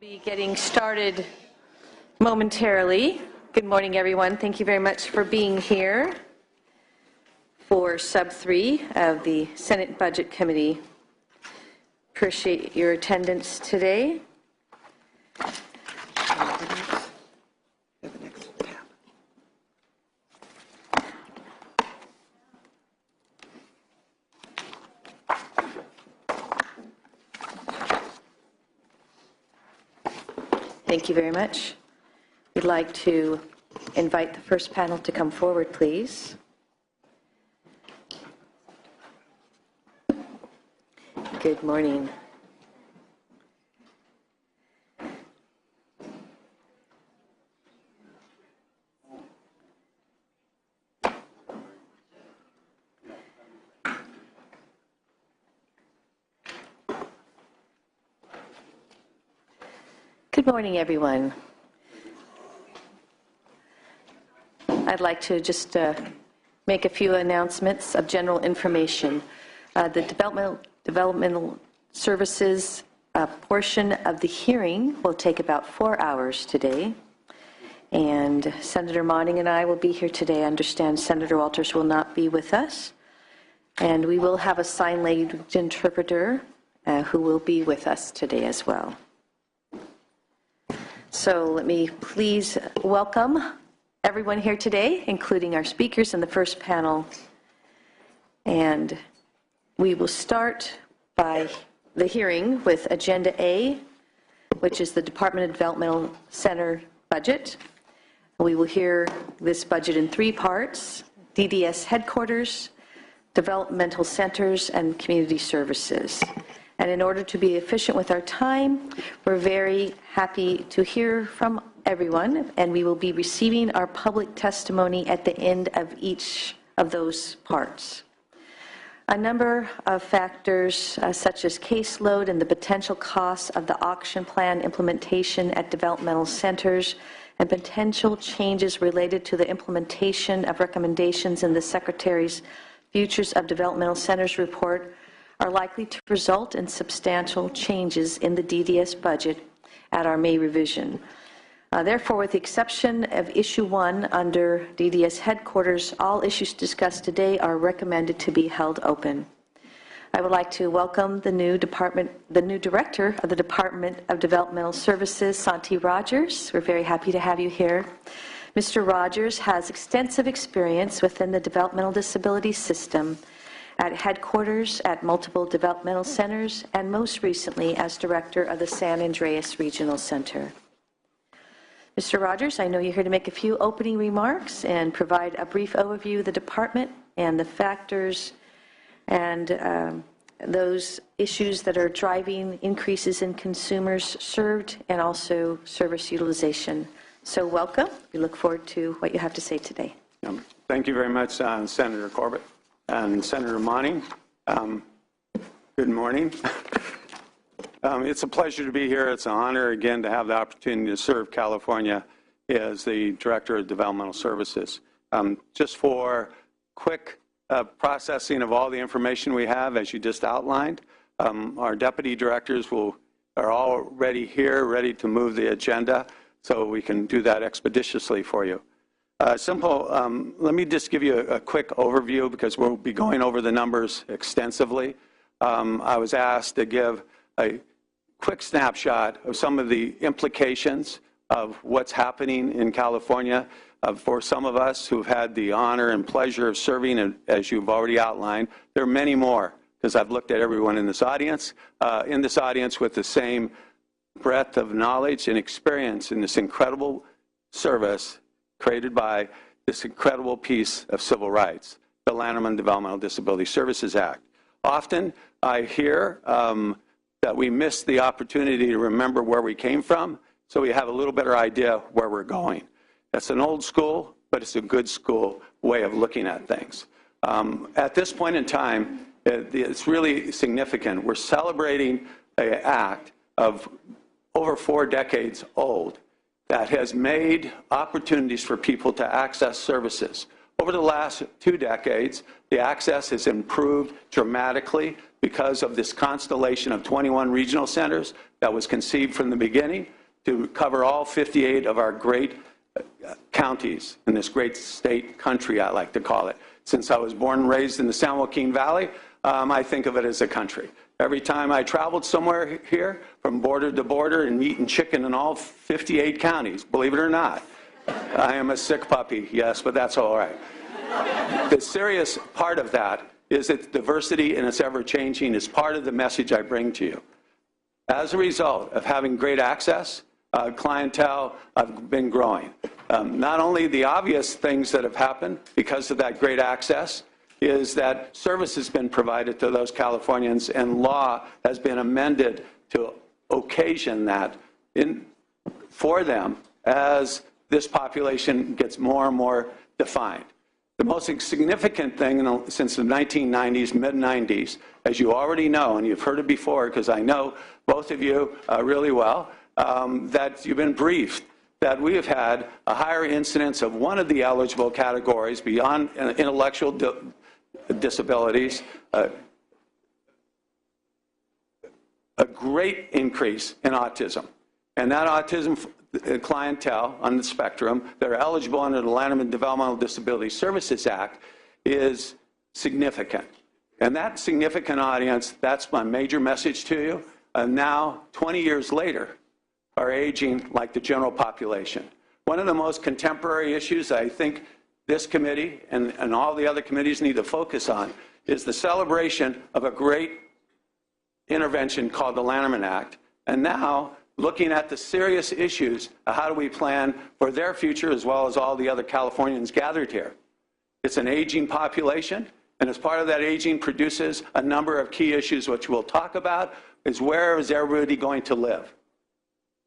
Be getting started momentarily. Good morning, everyone. Thank you very much for being here for Sub 3 of the Senate Budget Committee. Appreciate your attendance today. Thank you very much. We'd like to invite the first panel to come forward, please. Good morning. Good morning, everyone. I'd like to just make a few announcements of general information. The developmental services portion of the hearing will take about 4 hours today. And Senator Monning and I will be here today. I understand Senator Walters will not be with us. And we will have a sign language interpreter who will be with us today as well. So let me please welcome everyone here today, including our speakers in the first panel. And we will start by the hearing with Agenda A, which is the Department of Developmental Center budget. We will hear this budget in 3 parts: DDS headquarters, developmental centers, and community services. And in order to be efficient with our time, we're very happy to hear from everyone, and we will be receiving our public testimony at the end of each of those parts. A number of factors, such as caseload and the potential costs of the auction plan implementation at developmental centers, and potential changes related to the implementation of recommendations in the Secretary's Futures of Developmental Centers report, are likely to result in substantial changes in the DDS budget at our May revision. Therefore, with the exception of Issue 1 under DDS headquarters, all issues discussed today are recommended to be held open. I would like to welcome the new director of the Department of Developmental Services, Santi Rogers. We're very happy to have you here. Mr. Rogers has extensive experience within the developmental disability system at headquarters, at multiple developmental centers, and most recently as director of the San Andreas Regional Center. Mr. Rogers, I know you're here to make a few opening remarks and provide a brief overview of the department and the factors and those issues that are driving increases in consumers served and also service utilization. So welcome. We look forward to what you have to say today. Thank you very much, Senator Corbett. And Senator Monning, good morning. It's a pleasure to be here. It's an honor, again, to have the opportunity to serve California as the Director of Developmental Services. Just for quick processing of all the information we have, as you just outlined, our deputy directors are already here, ready to move the agenda, so we can do that expeditiously for you. Let me just give you a quick overview because we'll be going over the numbers extensively. I was asked to give a quick snapshot of some of the implications of what's happening in California for some of us who've had the honor and pleasure of serving, as you've already outlined. There are many more because I've looked at everyone in this audience with the same breadth of knowledge and experience in this incredible service created by this incredible piece of civil rights, the Lanterman Developmental Disability Services Act. Often I hear that we miss the opportunity to remember where we came from, so we have a little better idea where we're going. That's an old school, but it's a good school way of looking at things. At this point in time, it's really significant. We're celebrating an act of over 4 decades old that has made opportunities for people to access services Over the last 2 decades, the access has improved dramatically because of this constellation of 21 regional centers that was conceived from the beginning to cover all 58 of our great counties in this great state country, I like to call it. Since I was born and raised in the San Joaquin Valley, I think of it as a country. Every time I traveled somewhere here, from border to border, and eating chicken in all 58 counties, believe it or not. I am a sick puppy, yes, but that's all right. The serious part of that is that diversity, and it's ever-changing, is part of the message I bring to you. As a result of having great access, clientele have been growing. Not only the obvious things that have happened because of that great access is that service has been provided to those Californians and law has been amended to occasion that for them as this population gets more and more defined. The most significant thing since the 1990s, mid-90s, as you already know, and you've heard it before because I know both of you really well, that you've been briefed that we have had a higher incidence of one of the eligible categories beyond intellectual disabilities, a great increase in autism. And that autism clientele on the spectrum that are eligible under the Lanham Developmental Disability Services Act is significant. And that significant audience, that's my major message to you, now 20 years later, are aging like the general population. One of the most contemporary issues I think this committee and all the other committees need to focus on is the celebration of a great intervention called the Lanham Act, and now looking at the serious issues of how do we plan for their future as well as all the other Californians gathered here. It's an aging population, and as part of that aging produces a number of key issues which we'll talk about, is where is everybody going to live?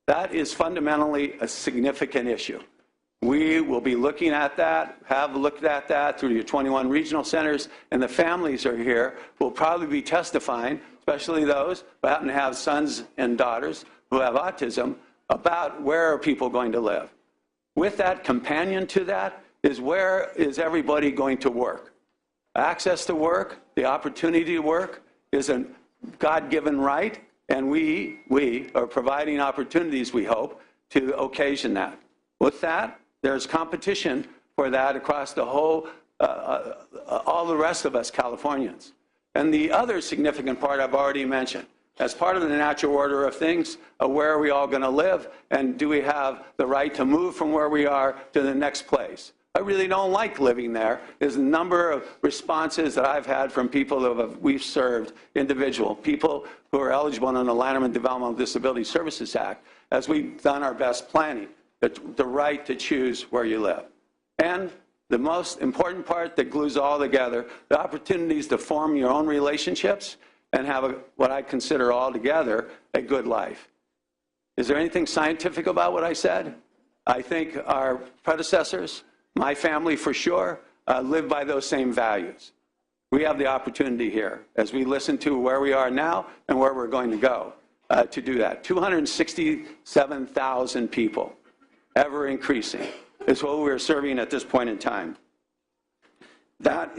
That is fundamentally a significant issue. We will be looking at that, have looked at that through your 21 regional centers, and the families are here, will probably be testifying, especially those who happen to have sons and daughters who have autism, about where are people going to live. With that, companion to that is where is everybody going to work? Access to work, the opportunity to work is a God-given right, and we are providing opportunities, we hope, to occasion that. With that, there's competition for that across the whole, all the rest of us Californians. And the other significant part I've already mentioned, as part of the natural order of things, where are we all going to live, and do we have the right to move from where we are to the next place? I really don't like living there. There's a number of responses that I've had from people that we've served, individual people who are eligible under the Lanham Developmental Disability Services Act, as we've done our best planning, the right to choose where you live. And the most important part that glues all together, the opportunities to form your own relationships and have what I consider altogether a good life. Is there anything scientific about what I said? I think our predecessors, my family for sure, live by those same values. We have the opportunity here, as we listen to where we are now and where we're going to go, to do that. 267,000 people, ever increasing, is what we're serving at this point in time. That,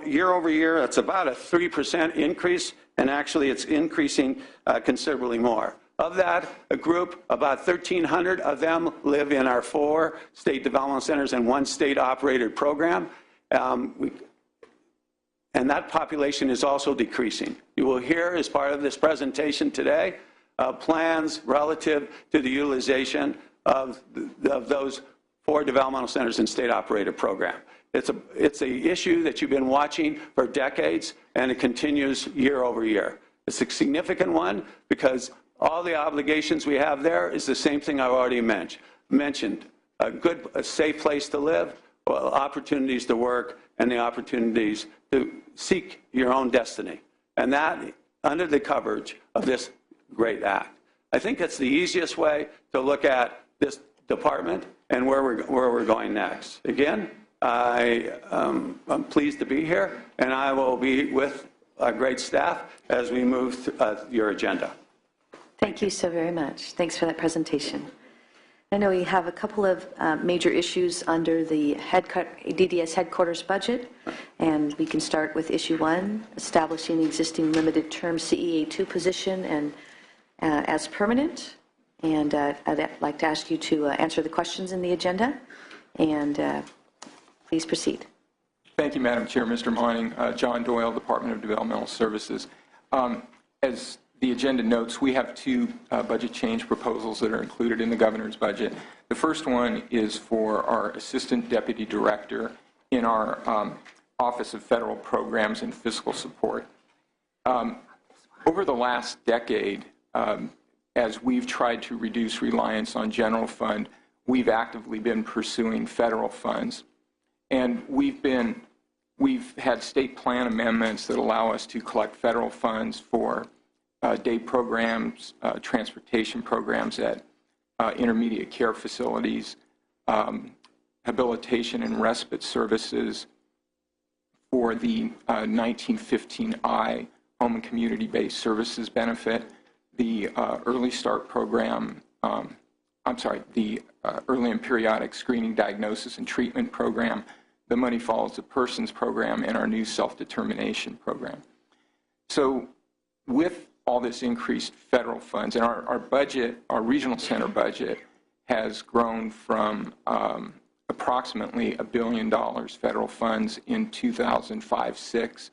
year over year, that's about a 3% increase, and actually it's increasing considerably more. Of that, a group, about 1,300 of them live in our 4 state development centers and 1 state-operated program. And that population is also decreasing. You will hear, as part of this presentation today, plans relative to the utilization of those 4 developmental centers and state-operated program. It's an issue that you've been watching for decades, and it continues year over year. It's a significant one because all the obligations we have there is the same thing I've already mentioned. A safe place to live, opportunities to work, and the opportunities to seek your own destiny. And that under the coverage of this great act. I think it's the easiest way to look at this department and where we're going next. Again, I'm pleased to be here, and I will be with our great staff as we move through your agenda. Thank you so very much. Thanks for that presentation. I know we have a couple of major issues under the DDS headquarters budget, and we can start with issue 1, establishing the existing limited term CEA2 position and as permanent. And I'd like to ask you to answer the questions in the agenda, and please proceed. Thank you, Madam Chair. Mr. Mining, John Doyle, Department of Developmental Services. As the agenda notes, we have 2 budget change proposals that are included in the governor's budget. The first one is for our Assistant Deputy Director in our Office of Federal Programs and Fiscal Support. Over the last decade, as we've tried to reduce reliance on general fund, we've actively been pursuing federal funds. And we've had state plan amendments that allow us to collect federal funds for day programs, transportation programs at intermediate care facilities, habilitation and respite services for the 1915I Home and Community-Based Services benefit, the Early Start program, the Early and Periodic Screening, Diagnosis, and Treatment program, the Money Follows the Persons program, and our new self-determination program. So with all this increased federal funds, and our budget, our regional center budget, has grown from approximately $1 billion federal funds in 2005-06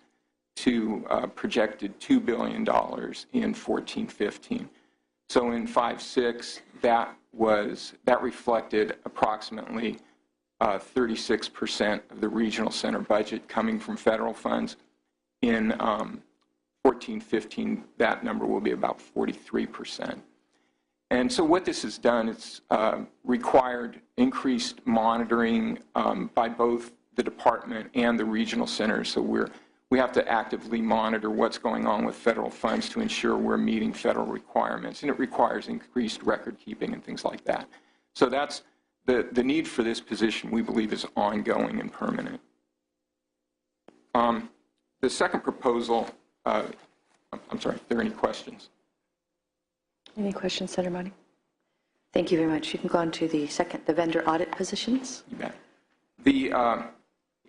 to projected $2 billion in 14-15. So in 5-6, that reflected approximately 36% of the regional center budget coming from federal funds. In 14-15, that number will be about 43%. And so what this has done, it's required increased monitoring by both the department and the regional centers. So we have to actively monitor what's going on with federal funds to ensure we're meeting federal requirements. And it requires increased record keeping and things like that. So that's the need for this position, we believe, is ongoing and permanent. The second proposal, I'm sorry, are there any questions? Any questions, Senator Money? Thank you very much. You can go on to the second, the vendor audit positions. You bet.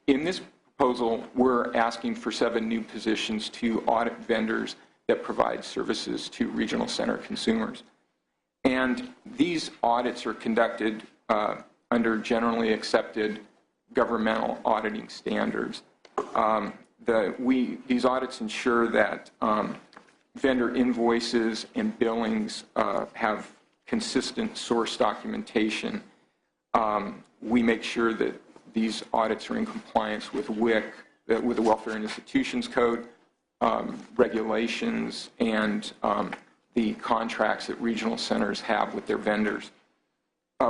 In this proposal, we're asking for 7 new positions to audit vendors that provide services to regional center consumers. And these audits are conducted under generally accepted governmental auditing standards. These audits ensure that vendor invoices and billings have consistent source documentation. We make sure that these audits are in compliance with WIC, with the Welfare and Institutions Code, regulations, and the contracts that regional centers have with their vendors.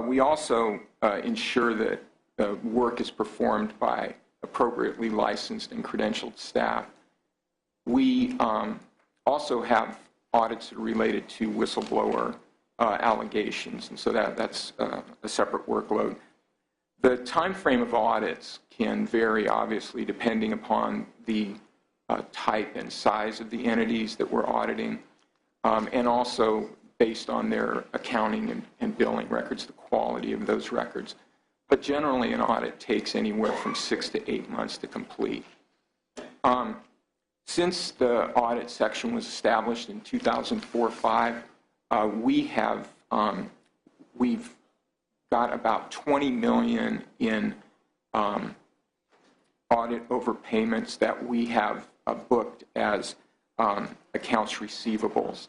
We also ensure that the work is performed by appropriately licensed and credentialed staff. We also have audits that are related to whistleblower allegations, and so that's a separate workload. The time frame of audits can vary, obviously, depending upon the type and size of the entities that we're auditing, and also based on their accounting and billing records, the quality of those records. But generally, an audit takes anywhere from 6 to 8 months to complete. Since the audit section was established in 2004-05, we've got about $20 million in audit overpayments that we have booked as accounts receivables.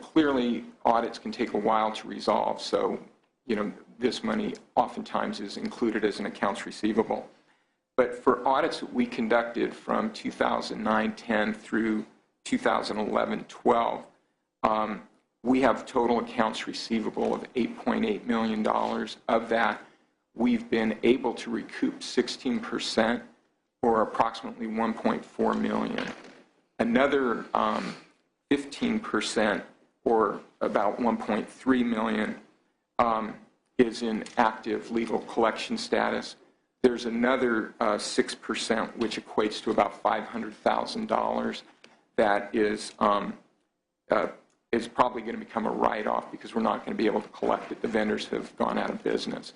Clearly, audits can take a while to resolve, so this money oftentimes is included as an accounts receivable. But for audits that we conducted from 2009-10 through 2011-12, we have total accounts receivable of $8.8 million. Of that, we've been able to recoup 16%, or approximately $1.4 million. Another 15%, or about $1.3 million, is in active legal collection status. There's another 6%, which equates to about $500,000, that is is probably going to become a write-off because we're not going to be able to collect it. The vendors have gone out of business.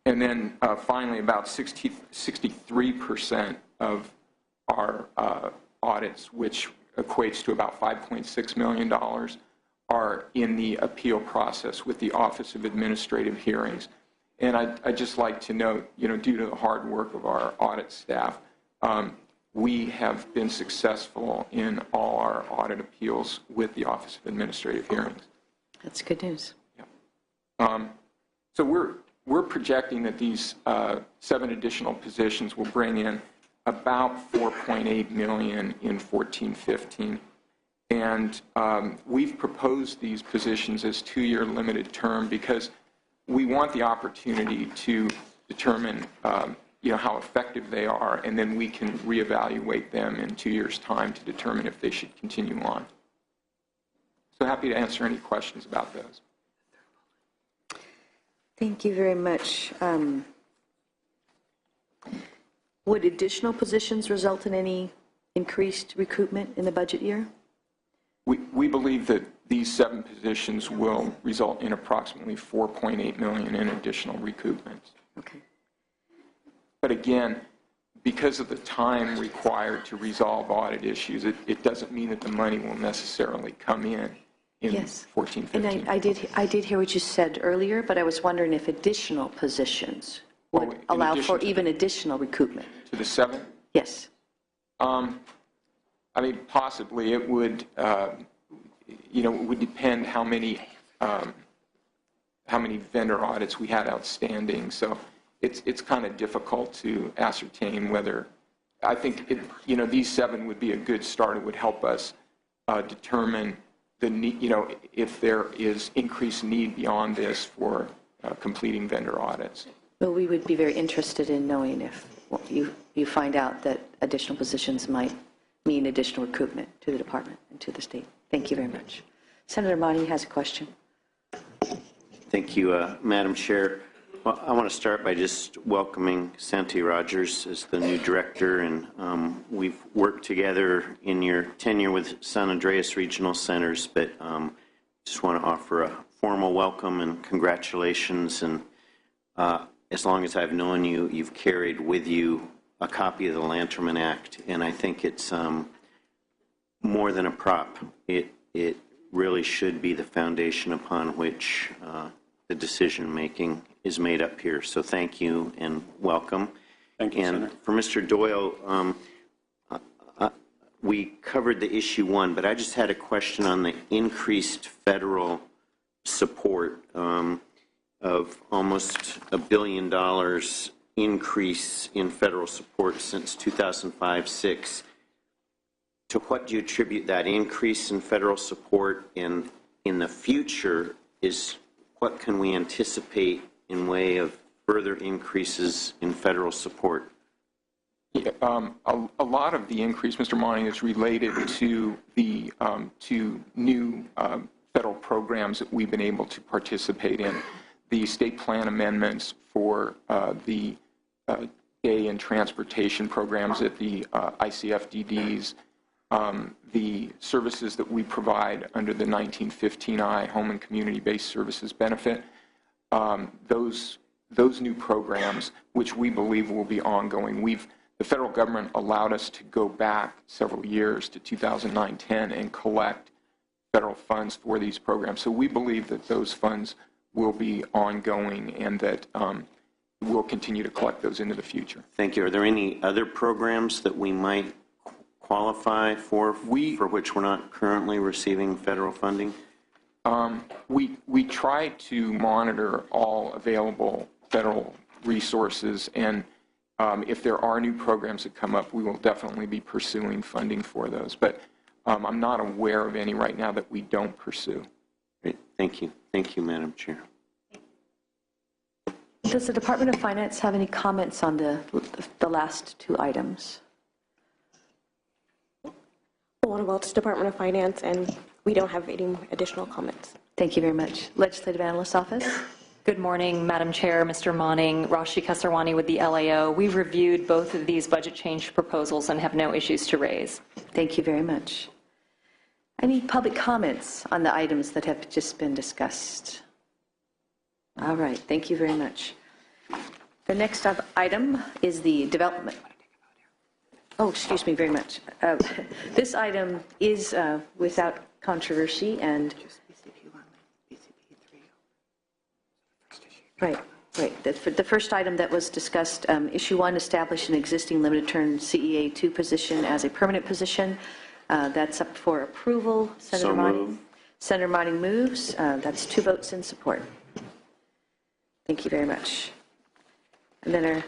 And then finally, about 63% of our audits, which equates to about $5.6 million, are in the appeal process with the Office of Administrative Hearings. And I'd just like to note, due to the hard work of our audit staff, we have been successful in all our audit appeals with the Office of Administrative Hearings. That's good news. Yeah. So we're projecting that these 7 additional positions will bring in about $4.8 million in 14-15. And we've proposed these positions as 2-year limited term because we want the opportunity to determine how effective they are, and then we can reevaluate them in 2 years' time to determine if they should continue on. So happy to answer any questions about those. Thank you very much. Would additional positions result in any increased recruitment in the budget year? We believe that these 7 positions will result in approximately $4.8 million in additional recoupments. Okay. But again, because of the time required to resolve audit issues, it doesn't mean that the money will necessarily come in Yes. 14-15. And I did hear what you said earlier, but I was wondering if additional positions would allow for even additional recoupment. To the 7? Yes. I mean, possibly it would, it would depend how many vendor audits we had outstanding. So it's kind of difficult to ascertain whether. I think these 7 would be a good start. It would help us determine the need, if there is increased need beyond this for completing vendor audits. Well, we would be very interested in knowing if you find out that additional positions might mean additional recoupment to the department and to the state. Thank you very much. Senator Monty has a question. Thank you, Madam Chair. Well, I want to start by just welcoming Santi Rogers as the new director, and we've worked together in your tenure with San Andreas Regional Centers, but just want to offer a formal welcome and congratulations. And as long as I've known you, you've carried with you a copy of the Lanterman Act, and I think it's more than a prop. It really should be the foundation upon which the decision-making is made up here. So thank you and welcome. Thank you, and Senator. For Mr. Doyle, we covered the issue 1, but I just had a question on the increased federal support of almost $1 billion increase in federal support since 2005-06. To what do you attribute that increase in federal support? And in the future, what can we anticipate in way of further increases in federal support? Yeah, a lot of the increase, Mr. Monty, is related to the new federal programs that we've been able to participate in. The state plan amendments for the day and transportation programs at the ICFDDs, the services that we provide under the 1915I Home and Community-Based Services benefit, those new programs, which we believe will be ongoing. The federal government allowed us to go back several years to 2009-10 and collect federal funds for these programs. So we believe that those funds will be ongoing and that we'll continue to collect those into the future. Thank you. Are there any other programs that we might qualify for which we're not currently receiving federal funding? We try to monitor all available federal resources, and if there are new programs that come up, we will definitely be pursuing funding for those. But I'm not aware of any right now that we don't pursue. Great. Thank you. Thank you, Madam Chair. Does the Department of Finance have any comments on the last 2 items? Alana Welch, Department of Finance, and we don't have any additional comments. Thank you very much. Legislative Analyst's Office. Good morning, Madam Chair, Mr. Monning, Rashi Kasarwani with the LAO. We've reviewed both of these budget change proposals and have no issues to raise. Thank you very much. Any public comments on the items that have just been discussed? All right, thank you very much. The next item is the development. Oh, excuse me very much. This item is without controversy and... Right. The first item that was discussed, issue 1, establish an existing limited term CEA 2 position as a permanent position. That's up for approval. Senator Monning. Senator Monning moves. That's 2 votes in support. Thank you very much. And then our